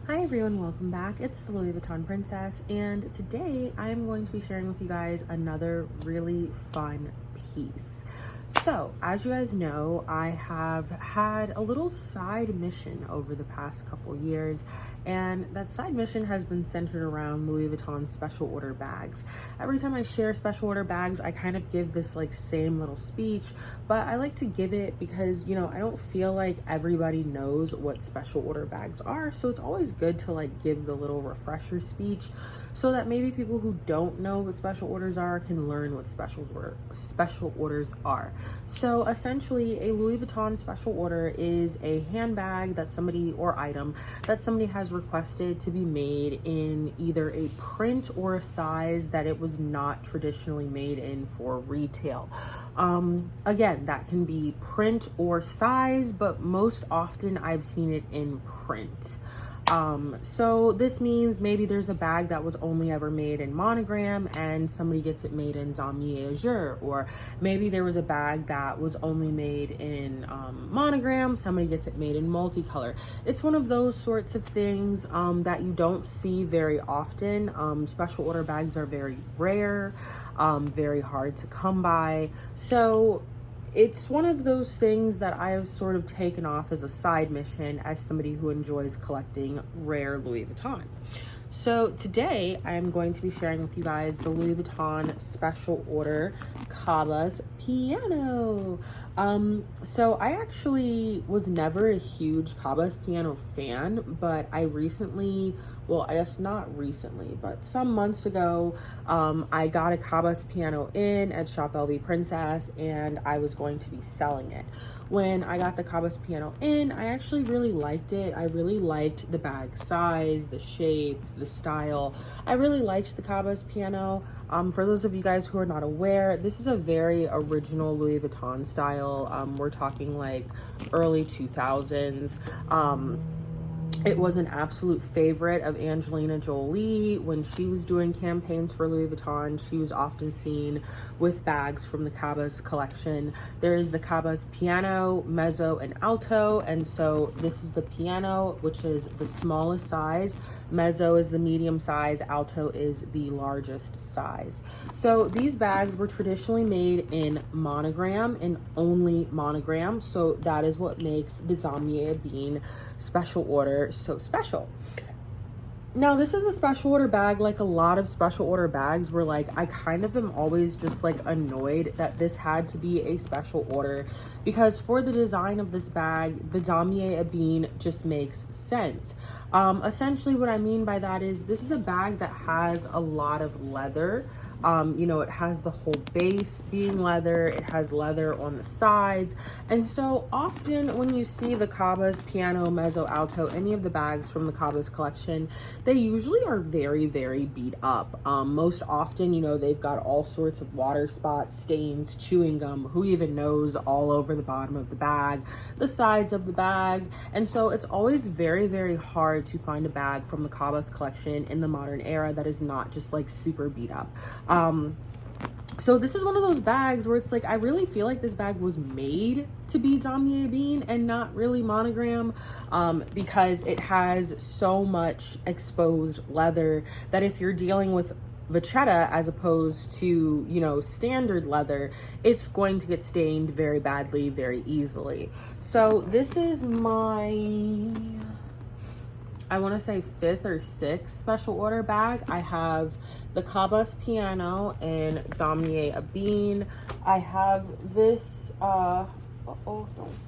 Hi everyone, welcome back. It's the Louis Vuitton Princess, and today I'm going to be sharing with you guys another really fun piece. So, as you guys know, I have had a little side mission over the past couple years, and that side mission has been centered around Louis Vuitton special order bags. Every time I share special order bags, I kind of give this same little speech, but I like to give it because, I don't feel like everybody knows what special order bags are, so it's always good to give the little refresher speech so that maybe people who don't know what special orders are can learn what special orders are. So essentially, a Louis Vuitton special order is a handbag that somebody or item that somebody has requested to be made in either a print or a size that it was not traditionally made in for retail. Again, that can be print or size, but most often I've seen it in print. So this means maybe there's a bag that was only ever made in monogram and somebody gets it made in Damier Ebene, or maybe there was a bag that was only made in monogram, somebody gets it made in multicolor. It's one of those sorts of things that you don't see very often. Special order bags are very rare, very hard to come by. So it's one of those things that I have sort of taken off as a side mission as somebody who enjoys collecting rare Louis Vuitton. So today I'm going to be sharing with you guys the Louis Vuitton special order Cabas piano. So I actually was never a huge Cabas piano fan, but I recently, well, I guess not recently, but some months ago, I got a Cabas piano in at Shop LV Princess, and I was going to be selling it. When I got the Cabas piano in, I actually really liked it. I really liked the bag size, the shape, the style. I really liked the Cabas piano. For those of you guys who are not aware, this is a very original Louis Vuitton style. We're talking early 2000s. It was an absolute favorite of Angelina Jolie. When she was doing campaigns for Louis Vuitton, she was often seen with bags from the Cabas collection. There is the Cabas piano, mezzo, and alto, and so this is the piano, which is the smallest size. Mezzo is the medium size, alto is the largest size. So these bags were traditionally made in monogram and only monogram, so that is what makes the Damier Ebene special order so special. Now, this is a special order bag. Like a lot of special order bags where I kind of am always just annoyed that this had to be a special order, because for the design of this bag, the Damier Ebene just makes sense. Essentially what I mean by that is this is a bag that has a lot of leather. It has the whole base being leather, it has leather on the sides, and so often when you see the Cabas piano, mezzo, alto, any of the bags from the Cabas collection, they usually are very, very beat up. Most often, they've got all sorts of water spots, stains, chewing gum, who even knows, all over the bottom of the bag, the sides of the bag, and so it's always very, very hard to find a bag from the Cabas collection in the modern era that is not just super beat up. So this is one of those bags where it's I really feel like this bag was made to be Damier Ebene and not really monogram, because it has so much exposed leather that if you're dealing with vachetta as opposed to, standard leather, it's going to get stained very badly, very easily. So this is my, I want to say 5th or 6th special order bag. I have the Cabas piano in Damier Ebene. I have this, don't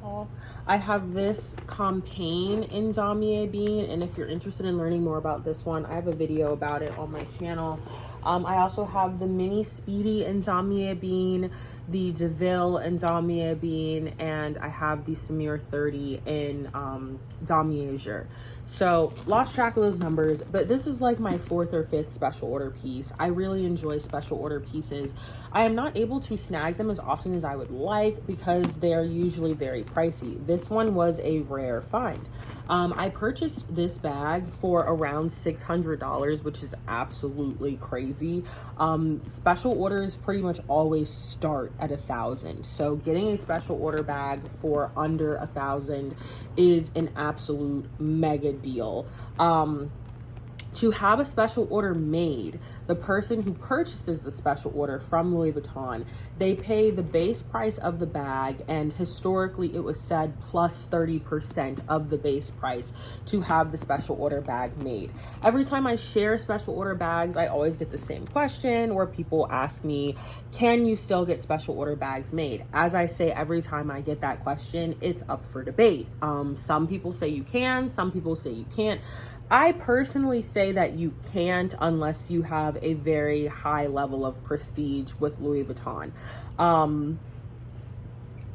fall. I have this campaign in Damier Ebene, and if you're interested in learning more about this one, I have a video about it on my channel. I also have the Mini Speedy in Damier Ebene, the DeVille in Damier Ebene, and I have the Samir 30 in Damier Ebene. So lost track of those numbers, but this is my 4th or 5th special order piece. I really enjoy special order pieces. I am not able to snag them as often as I would like because they are usually very pricey. This one was a rare find. I purchased this bag for around $600, which is absolutely crazy. Special orders pretty much always start at $1,000. So getting a special order bag for under $1,000 is an absolute mega deal. To have a special order made, the person who purchases the special order from Louis Vuitton, they pay the base price of the bag, and historically it was said plus 30% of the base price to have the special order bag made. Every time I share special order bags, I always get the same question where people ask me, can you still get special order bags made? As I say, every time I get that question, it's up for debate. Some people say you can, some people say you can't. I personally say that you can't unless you have a very high level of prestige with Louis Vuitton.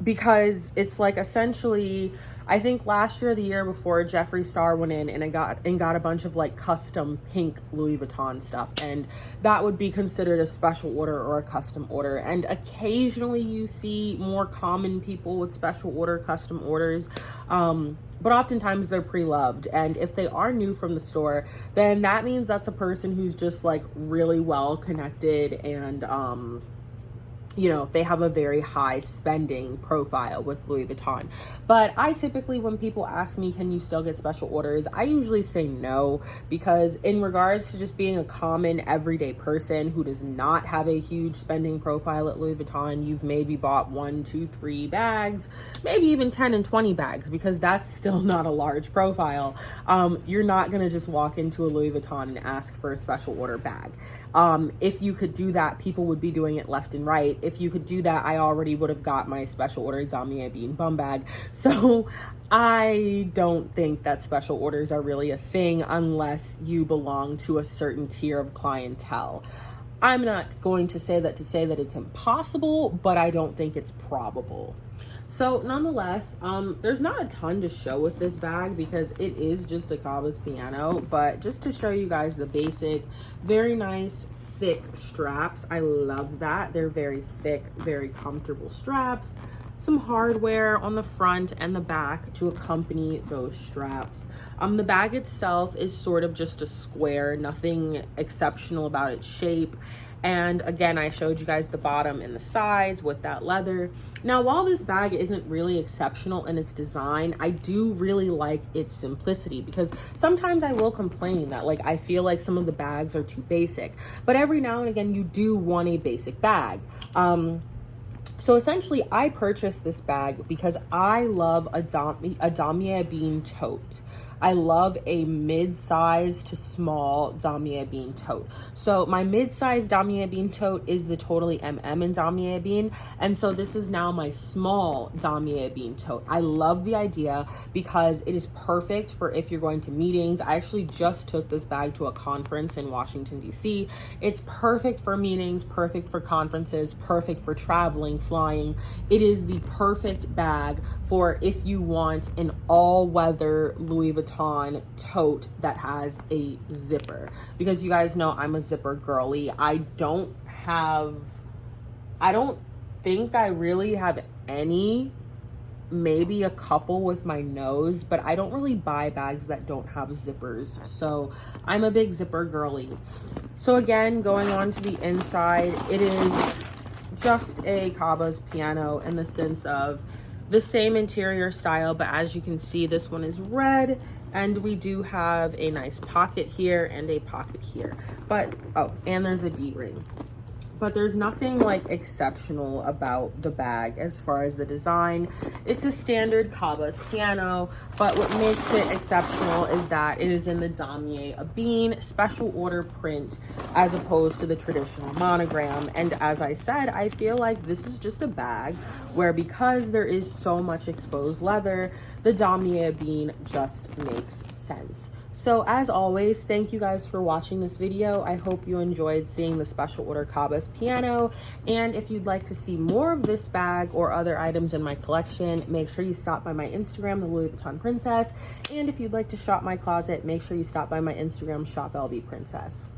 Because it's like essentially, I think last year or the year before, Jeffree Star went in and got a bunch of like custom pink Louis Vuitton stuff, and that would be considered a special order or a custom order. And occasionally you see more common people with special order custom orders, but oftentimes they're pre-loved. And if they are new from the store, then that means that's a person who's just like really well connected, and you know, they have a very high spending profile with Louis Vuitton. But I typically, when people ask me, can you still get special orders? I usually say no, because in regards to just being a common everyday person who does not have a huge spending profile at Louis Vuitton, you've maybe bought 1, 2, 3 bags, maybe even 10 and 20 bags, because that's still not a large profile. You're not going to just walk into a Louis Vuitton and ask for a special order bag. If you could do that, people would be doing it left and right. If you could do that, I already would have got my special order Damier Ebene bum bag. So I don't think that special orders are really a thing unless you belong to a certain tier of clientele. I'm not going to say that it's impossible, but I don't think it's probable. So nonetheless, there's not a ton to show with this bag because it is just a Cabas piano, but just to show you guys the basic, very nice, thick straps. I love that. They're very thick, very comfortable straps. Some hardware on the front and the back to accompany those straps. The bag itself is sort of just a square, nothing exceptional about its shape. And again, I showed you guys the bottom and the sides with that leather. Now, while this bag isn't really exceptional in its design, I do really like its simplicity, because sometimes I will complain that like I feel like some of the bags are too basic, but every now and again you do want a basic bag. So essentially, I purchased this bag because I love a Damier Ebene tote. I love a mid-size to small Damier Ebene tote. So my mid-size Damier Ebene tote is the totally MM in Damier Ebene, and so this is now my small Damier Ebene tote. I love the idea because it is perfect for if you're going to meetings. I actually just took this bag to a conference in Washington, D.C. It's perfect for meetings, perfect for conferences, perfect for traveling, flying. It is the perfect bag for if you want an all-weather Louis Vuitton tote that has a zipper, because you guys know I'm a zipper girly. I don't think I really have any, maybe a couple with my nose, but I don't really buy bags that don't have zippers, so I'm a big zipper girly. So again, going on to the inside, it is just a Cabas piano in the sense of the same interior style, but as you can see, this one is red, and we do have a nice pocket here and a pocket here. But, oh, and there's a D-ring. But there's nothing like exceptional about the bag as far as the design. It's a standard Cabas piano, but what makes it exceptional is that it is in the Damier Ebene special order print as opposed to the traditional monogram. And as I said, I feel like this is just a bag where, because there is so much exposed leather, the Damier Ebene just makes sense. So as always, thank you guys for watching this video. I hope you enjoyed seeing the special order Cabas piano. And if you'd like to see more of this bag or other items in my collection, make sure you stop by my Instagram, the Louis Vuitton Princess. And if you'd like to shop my closet, make sure you stop by my Instagram, Shop LV Princess.